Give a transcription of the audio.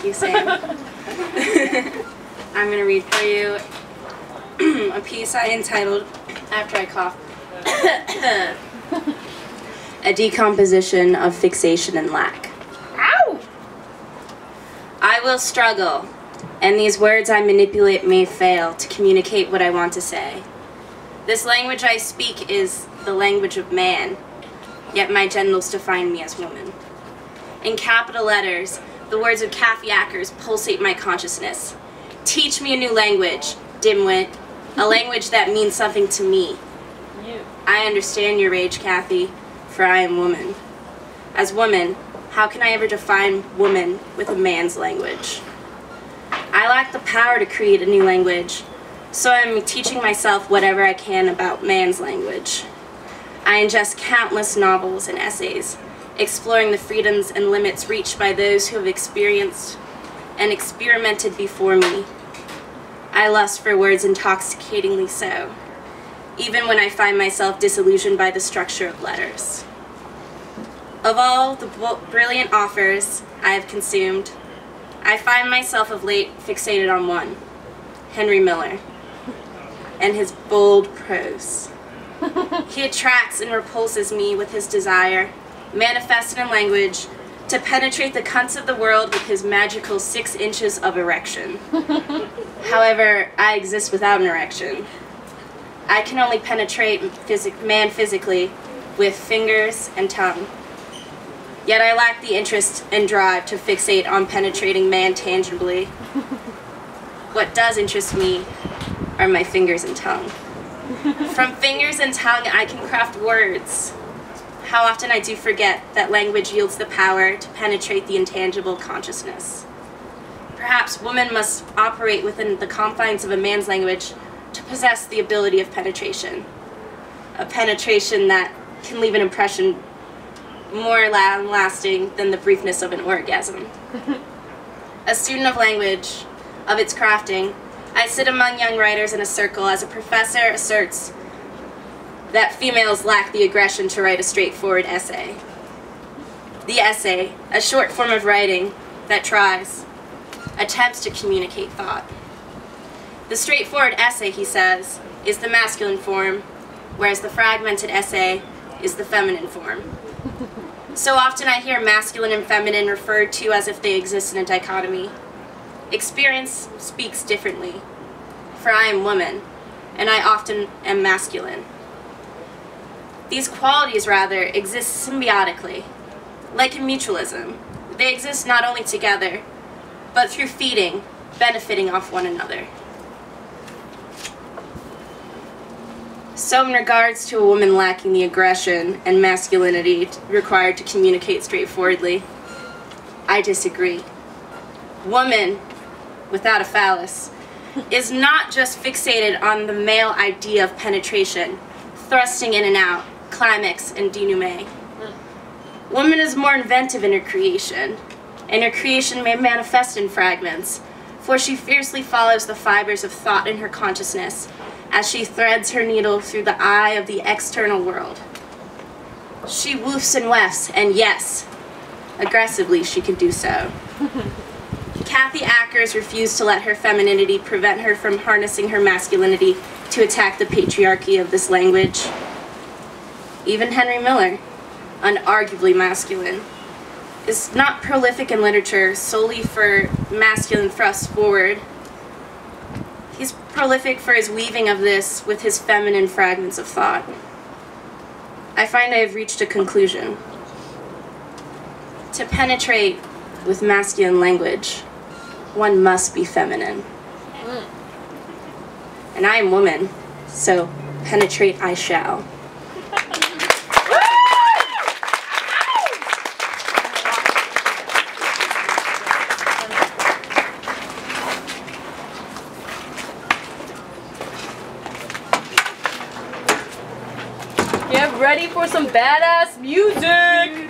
Thank you, Sam. I'm going to read for you a piece I entitled, after I cough, A Decomposition of Fixation and Lack. Ow! I will struggle, and these words I manipulate may fail to communicate what I want to say. This language I speak is the language of man, yet my genitals define me as woman. In capital letters, the words of Kathy Ackers pulsate my consciousness. Teach me a new language, dimwit, a language that means something to me. I understand your rage, Kathy, for I am woman. As woman, how can I ever define woman with a man's language? I lack the power to create a new language, so I'm teaching myself whatever I can about man's language. I ingest countless novels and essays, exploring the freedoms and limits reached by those who have experienced and experimented before me. I lust for words intoxicatingly so, even when I find myself disillusioned by the structure of letters. Of all the brilliant authors I have consumed, I find myself of late fixated on one, Henry Miller, and his bold prose. He attracts and repulses me with his desire, manifested in language, to penetrate the cunts of the world with his magical 6 inches of erection. However, I exist without an erection. I can only penetrate man physically with fingers and tongue. Yet I lack the interest and drive to fixate on penetrating man tangibly. What does interest me are my fingers and tongue. From fingers and tongue I can craft words. How often I do forget that language yields the power to penetrate the intangible consciousness. Perhaps woman must operate within the confines of a man's language to possess the ability of penetration. A penetration that can leave an impression more lasting than the briefness of an orgasm. A student of language, of its crafting, I sit among young writers in a circle as a professor asserts that females lack the aggression to write a straightforward essay. The essay, a short form of writing that attempts to communicate thought. The straightforward essay, he says, is the masculine form, whereas the fragmented essay is the feminine form. So often I hear masculine and feminine referred to as if they exist in a dichotomy. Experience speaks differently, for I am woman, and I often am masculine. These qualities, rather, exist symbiotically. Like in mutualism, they exist not only together, but through feeding, benefiting off one another. So in regards to a woman lacking the aggression and masculinity required to communicate straightforwardly, I disagree. Woman, without a phallus, is not just fixated on the male idea of penetration, thrusting in and out, climax, and denouement. Woman is more inventive in her creation, and her creation may manifest in fragments, for she fiercely follows the fibers of thought in her consciousness as she threads her needle through the eye of the external world. She woofs and wefts, and yes, aggressively she can do so. Kathy Ackers refused to let her femininity prevent her from harnessing her masculinity to attack the patriarchy of this language. Even Henry Miller, unarguably masculine, is not prolific in literature solely for masculine thrusts forward. He's prolific for his weaving of this with his feminine fragments of thought. I find I have reached a conclusion. To penetrate with masculine language, one must be feminine. And I am woman, so penetrate I shall. Get ready for some badass music!